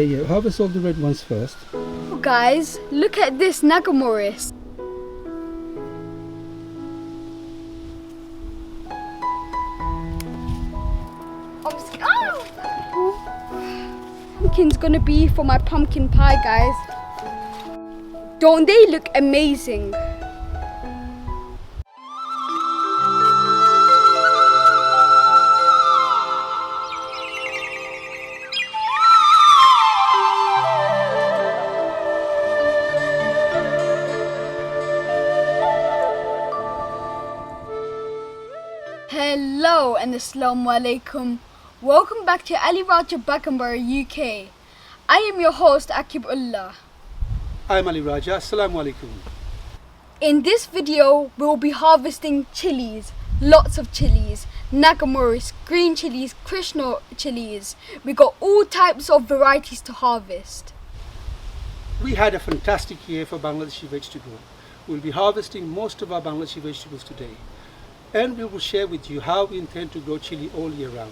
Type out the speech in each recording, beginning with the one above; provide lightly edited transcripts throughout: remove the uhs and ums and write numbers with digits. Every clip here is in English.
Yeah. Harvest all the red ones first. Oh, guys, look at this Naga Morich. Pumpkin's gonna be for my pumpkin pie, guys. Don't they look amazing? Hello and Assalamu alaikum. Welcome back to Ali Raja Bagan UK. I am your host Akibullah. I'm Ali Raja. Assalamu alaikum. In this video we'll be harvesting chilies, lots of chilies, Naga Morich, green chilies, Krishna chilies. We got all types of varieties to harvest. We had a fantastic year for Bangladeshi vegetable. We'll be harvesting most of our Bangladeshi vegetables today. And we will share with you how we intend to grow chili all year round.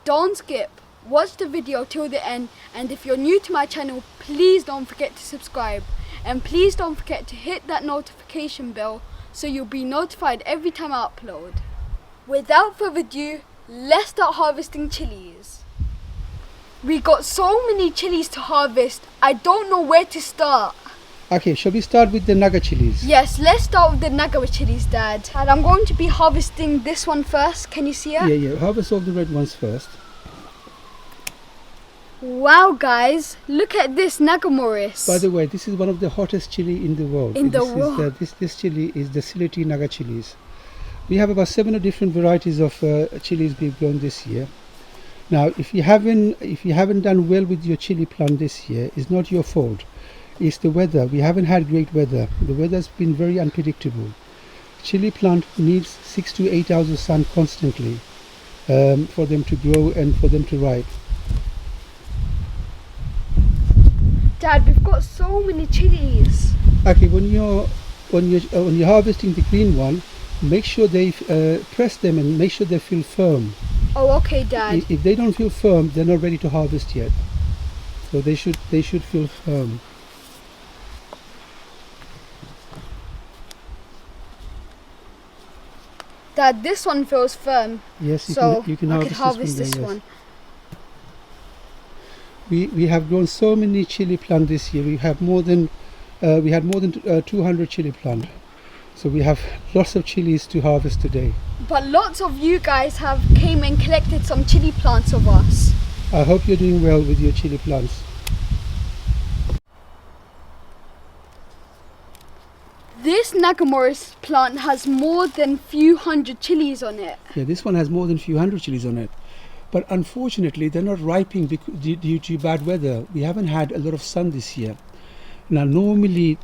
Don't skip, watch the video till the end, and if you're new to my channel, please don't forget to subscribe, and please don't forget to hit that notification bell so you'll be notified every time I upload. Without further ado, let's start harvesting chilies. We got so many chilies to harvest, I don't know where to start. Okay, shall we start with the Naga chilies? Yes, let's start with the Naga chilies, Dad. And I'm going to be harvesting this one first. Can you see it? Yeah. Harvest all the red ones first. Wow, guys, look at this Naga Morich. By the way, this is one of the hottest chili in the world. This chili is the Sylheti Naga chilies. We have about 7 different varieties of chilies we've grown this year. Now, if you haven't done well with your chili plant this year, it's not your fault. It's the weather. We haven't had great weather. The weather's been very unpredictable. Chili plant needs 6 to 8 hours of sun constantly for them to grow and for them to ripe. Dad, we've got so many chilies. Okay, when you're harvesting the green one, make sure they press them and make sure they feel firm. Oh, okay, Dad. If they don't feel firm, they're not ready to harvest yet. So they should feel firm. Dad, this one feels firm. Yes, you can harvest this one. We have grown so many chili plants this year. We had more than 200 chili plants. So we have lots of chilies to harvest today. But lots of you guys have came and collected some chili plants of us. I hope you're doing well with your chili plants. This Naga Morich plant has more than few hundred chilies on it. Yeah, this one has more than few hundred chilies on it. But unfortunately, they're not ripening due to bad weather. We haven't had a lot of sun this year. Now, normally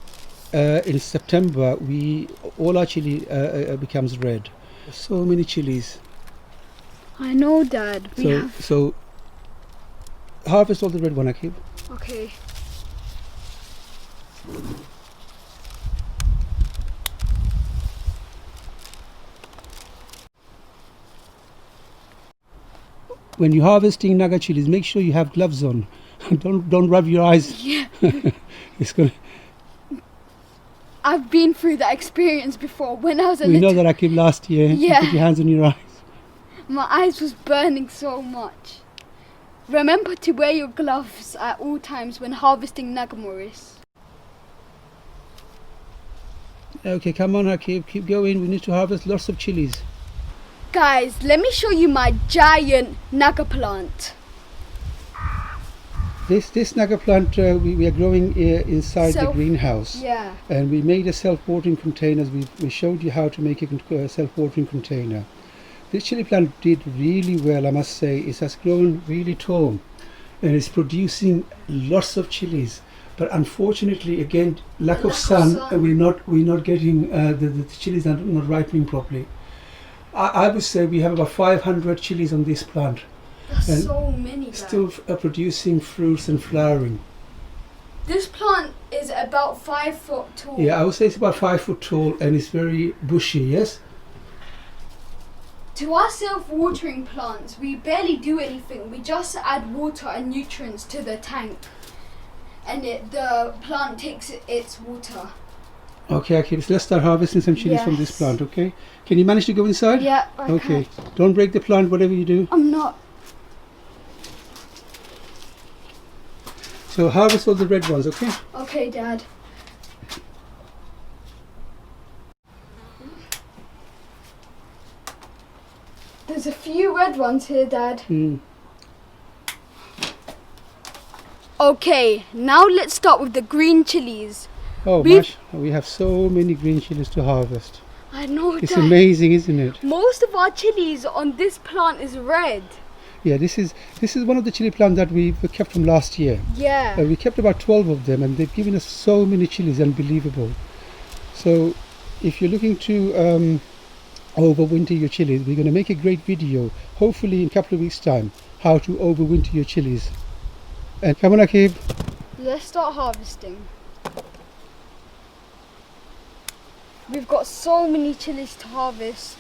in September, all our chili becomes red. So many chilies. I know, Dad. So harvest all the red one, Akib. Okay. When you're harvesting Naga chilies, make sure you have gloves on. don't rub your eyes. Yeah. It's gonna. I've been through that experience before when I was a We little. know that Akib last year. Yeah. You put your hands on your eyes. My eyes was burning so much. Remember to wear your gloves at all times when harvesting Naga Morich. Okay, come on, Akib, keep going. We need to harvest lots of chilies. Guys, let me show you my giant Naga plant. This Naga plant we are growing inside the greenhouse. Yeah. And we made a self-watering container. We showed you how to make a self-watering container. This chili plant did really well, I must say. It has grown really tall and it's producing lots of chilies. But unfortunately, again, lack of sun, and we're not getting the chilies are not ripening properly. I would say we have about 500 chilies on this plant. That's so many. Still producing fruits and flowering. This plant is about 5 foot tall. Yeah, I would say it's about 5 foot tall and it's very bushy, yes? To our self-watering plants, we barely do anything. We just add water and nutrients to the tank, and the plant takes its water. Okay, so let's start harvesting some chilies from this plant, okay? Can you manage to go inside? Yeah, I Okay, can. don't break the plant, whatever you do. I'm not. So harvest all the red ones, okay? Okay, Dad. There's a few red ones here, Dad. Okay, now let's start with the green chilies. Oh, we have so many green chilies to harvest. I know, It's Dad. amazing, isn't it? Most of our chilies on this plant is red. Yeah, this is one of the chili plants that we kept from last year. Yeah. We kept about 12 of them, and they've given us so many chilies, unbelievable. So if you're looking to overwinter your chilies, we're going to make a great video, hopefully in a couple of weeks' time, how to overwinter your chilies. And come on, Akib. Let's start harvesting. We've got so many chilies to harvest.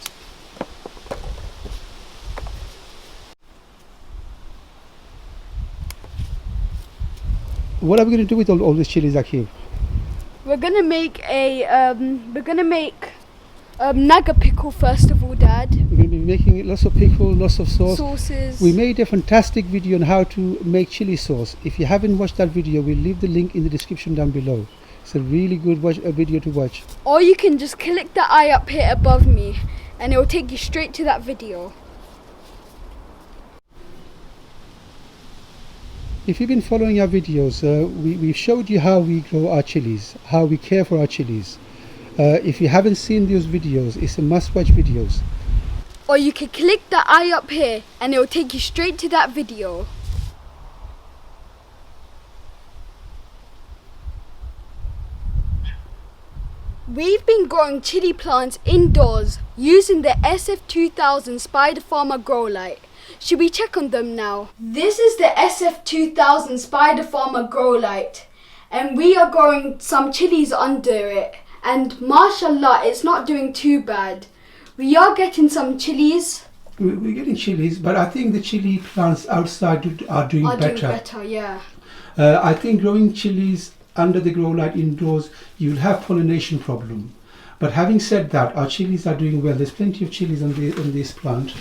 What are we going to do with all these chilies, Akib? We're gonna make Naga pickle first of all, Dad. We're going to be making lots of pickle, lots of sauce. Sauces. We made a fantastic video on how to make chili sauce. If you haven't watched that video, we'll leave the link in the description down below. It's a really good video to watch. Or you can just click the eye up here above me and it will take you straight to that video. If you've been following our videos, we've showed you how we grow our chilies, how we care for our chilies. If you haven't seen those videos, it's a must-watch videos. Or you can click the eye up here and it will take you straight to that video. We've been growing chili plants indoors using the SF2000 Spider Farmer Grow Light. Should we check on them now? This is the SF2000 Spider Farmer Grow Light, and we are growing some chilies under it, and mashallah, it's not doing too bad. We are getting some chilies. We're getting chilies, but I think the chili plants outside are doing better. Doing better, yeah. I think growing chilies under the grow light indoors, you'll have pollination problem. But having said that, our chilies are doing well. There's plenty of chilies on this plant.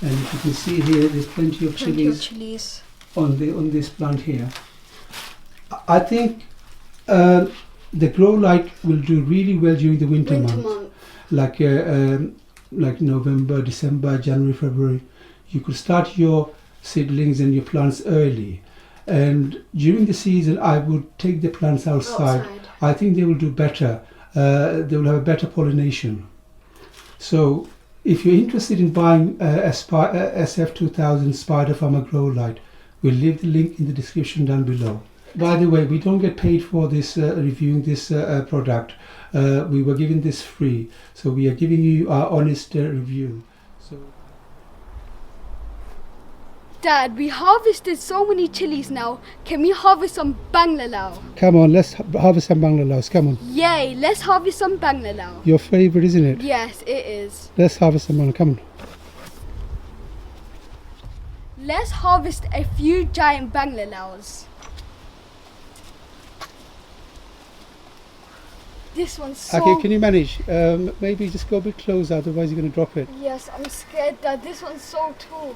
And if you can see here, there's plenty of chilies on this plant here. I think the grow light will do really well during the winter month. Like November, December, January, February. You could start your seedlings and your plants early. And during the season, I would take the plants outside. I think they will do better. They will have a better pollination. So if you're interested in buying a SF2000 Spider Farmer Grow Light, we'll leave the link in the description down below. By the way, we don't get paid for this reviewing this product. We were given this free, so we are giving you our honest review. So, Dad, we harvested so many chilies now. Can we harvest some Bangla? Come on, let's harvest some Bangla. Come on. Yay, let's harvest some Bangla. Your favorite, isn't it? Yes, it is. Let's harvest some Bangla. Come on. Let's harvest a few giant Banglaws. This one's so... Okay, can you manage? Maybe just go a bit closer, otherwise you're going to drop it. Yes, I'm scared, Dad. This one's so tall.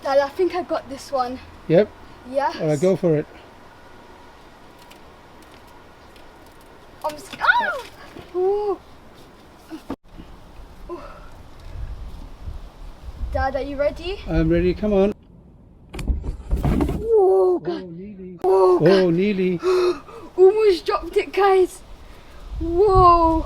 Dad, I think I got this one. Yep. Yes. All right, go for it. I'm scared. Oh! Ooh. Ooh. Dad, are you ready? I'm ready. Come on. Oh, God. Oh, nearly. Oh, God. Oh, nearly. Almost dropped it, guys. Whoa.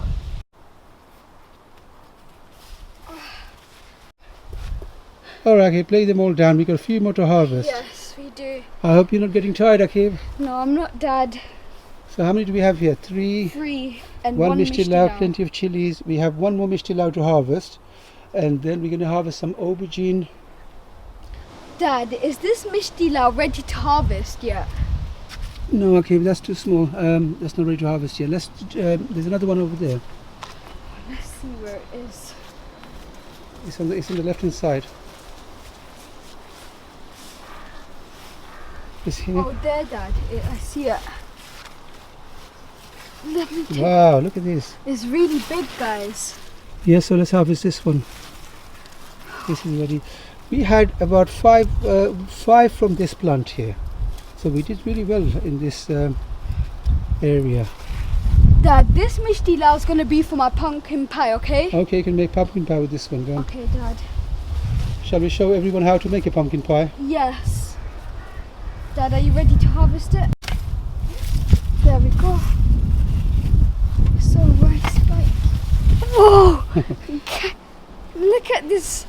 All right, okay, play them all down. We've got a few more to harvest. Yes, we do. I hope you're not getting tired, Akib. No, I'm not, Dad. So how many do we have here? Three. And one one mishti mishti lau, plenty of chilies. We have one more mishti lau to harvest. And then we're going to harvest some aubergine. Dad, is this mishti lau ready to harvest yet? No, okay, that's too small. That's not ready to harvest yet. There's another one over there. Let's see where it is. It's on the left hand side. It's here. Oh, there, Dad. I see it. Let me take. Wow, look at this. It's really big, guys. Yeah, so let's harvest this one. This is ready. We had about five from this plant here. So we did really well in this area. Dad, this mishti lao is going to be for my pumpkin pie, okay? Okay, you can make pumpkin pie with this one. Go on. Okay, Dad. Shall we show everyone how to make a pumpkin pie? Yes. Dad, are you ready to harvest it? There we go. So rice spike. Whoa! Look at this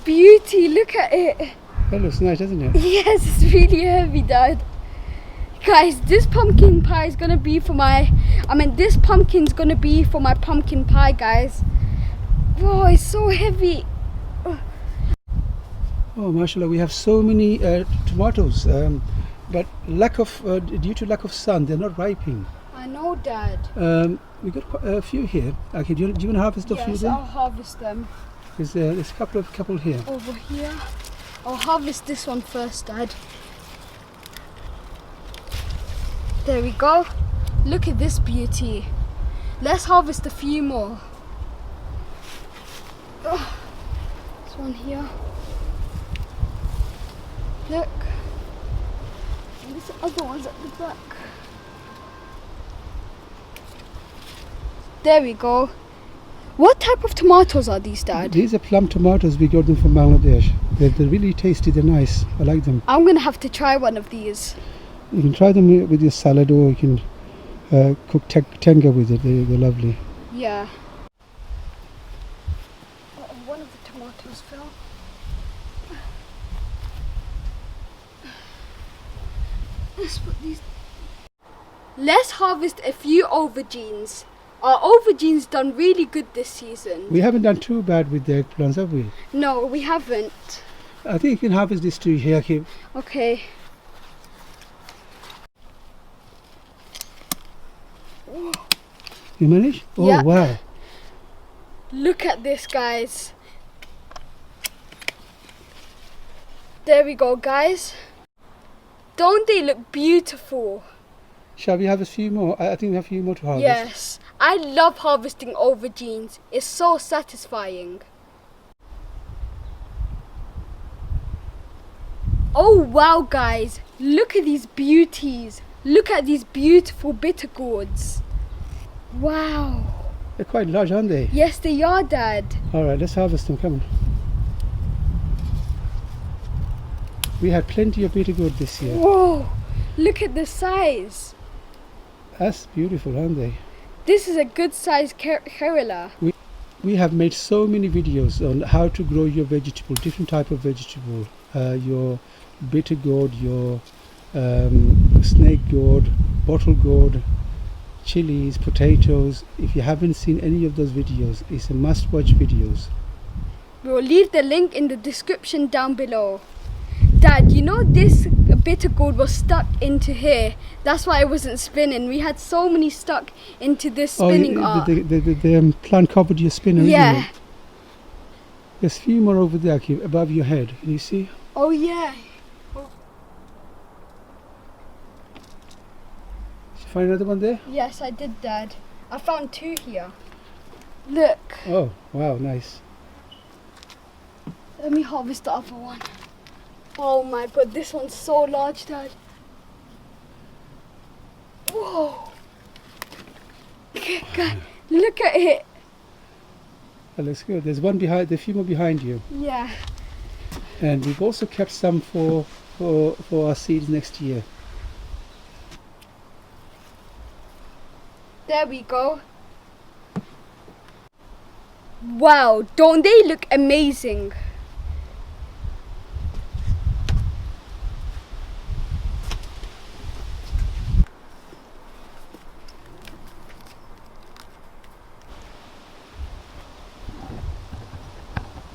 beauty. Look at it. That looks nice, doesn't it? Yes, it's really heavy, Dad. Guys, this pumpkin pie is gonna be for this pumpkin's gonna be for my pumpkin pie, guys. Whoa, it's so heavy. Oh, mashallah, we have so many tomatoes, but due to lack of sun, they're not ripening. I know, Dad. We got quite a few here. Okay, do you want to harvest a few Yes, then? I'll harvest them. There's a couple here. Over here. I'll harvest this one first, Dad. There we go. Look at this beauty. Let's harvest a few more. Oh, this one here. Look. And this other one's at the back. There we go. What type of tomatoes are these, Dad? These are plum tomatoes. We got them from Bangladesh. They're really tasty. They're nice. I like them. I'm gonna have to try one of these. You can try them with your salad, or you can cook tenga with it. They're lovely. Yeah. One of the tomatoes fell. Let's put these. Let's harvest a few aubergines. Our aubergines done really good this season. We haven't done too bad with the eggplants, have we? No, we haven't. I think you can harvest this too here, Kim. Okay. You managed? Oh, Yeah. wow. Look at this, guys. There we go, guys. Don't they look beautiful? Shall we have a few more? I think we have a few more to harvest. Yes. I love harvesting aubergines. It's so satisfying. Oh wow, guys. Look at these beauties. Look at these beautiful bitter gourds. Wow. They're quite large, aren't they? Yes, they are, Dad. All right, let's harvest them. Come on. We had plenty of bitter gourd this year. Whoa. Look at the size. That's beautiful, aren't they? This is a good sized Kerala. We have made so many videos on how to grow your vegetable, different type of vegetable. Your bitter gourd, your snake gourd, bottle gourd, chilies, potatoes. If you haven't seen any of those videos, it's a must watch videos. We'll leave the link in the description down below. Dad, you know this bitter gourd was stuck into here. That's why it wasn't spinning. We had so many stuck into this spinning arc. The plant covered your spinner, yeah. isn't it? There's a few more over there, above your head. Can you see? Oh yeah. Did you find another one there? Yes, I did, Dad. I found two here. Look. Oh, wow, nice. Let me harvest the other one. Oh my god, this one's so large, Dad. Whoa. Look at it. That looks good. There's one behind, there's a few more behind you. Yeah. And we've also kept some for our seeds next year. There we go. Wow, don't they look amazing?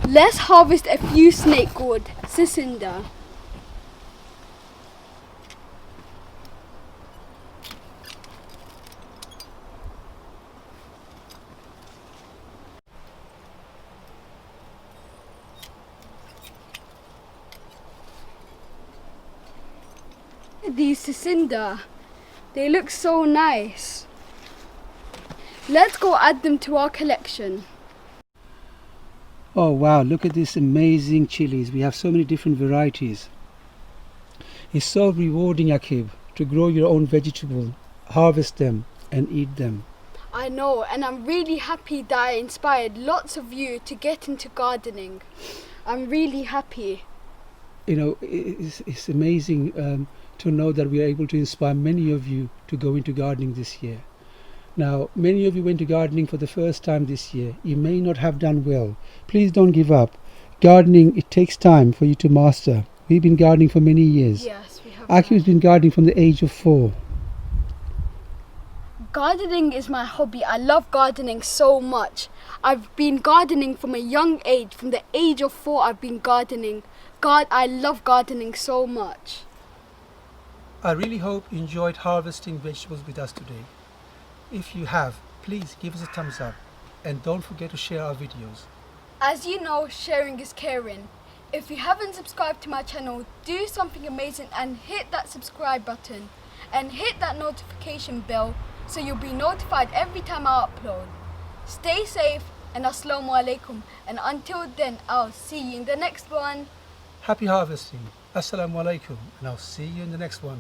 Let's harvest a few snake gourd, Sisinda. These Cicinda, they look so nice. Let's go add them to our collection. Oh wow, look at these amazing chilies. We have so many different varieties. It's so rewarding, Akib, to grow your own vegetable, harvest them and eat them. I know, and I'm really happy that I inspired lots of you to get into gardening. I'm really happy. You know, it's amazing to know that we are able to inspire many of you to go into gardening this year. Now, many of you went to gardening for the first time this year. You may not have done well. Please don't give up. Gardening, it takes time for you to master. We've been gardening for many years. Yes, we have. Aki's been gardening from the age of 4. Gardening is my hobby. I love gardening so much. I've been gardening from a young age. From the age of 4, I've been gardening. I love gardening so much. I really hope you enjoyed harvesting vegetables with us today. If you have, please give us a thumbs up and don't forget to share our videos. As you know, sharing is caring. If you haven't subscribed to my channel, do something amazing and hit that subscribe button and hit that notification bell so you'll be notified every time I upload. Stay safe and assalamu alaikum, and until then I'll see you in the next one. Happy harvesting. Assalamu alaikum, and I'll see you in the next one.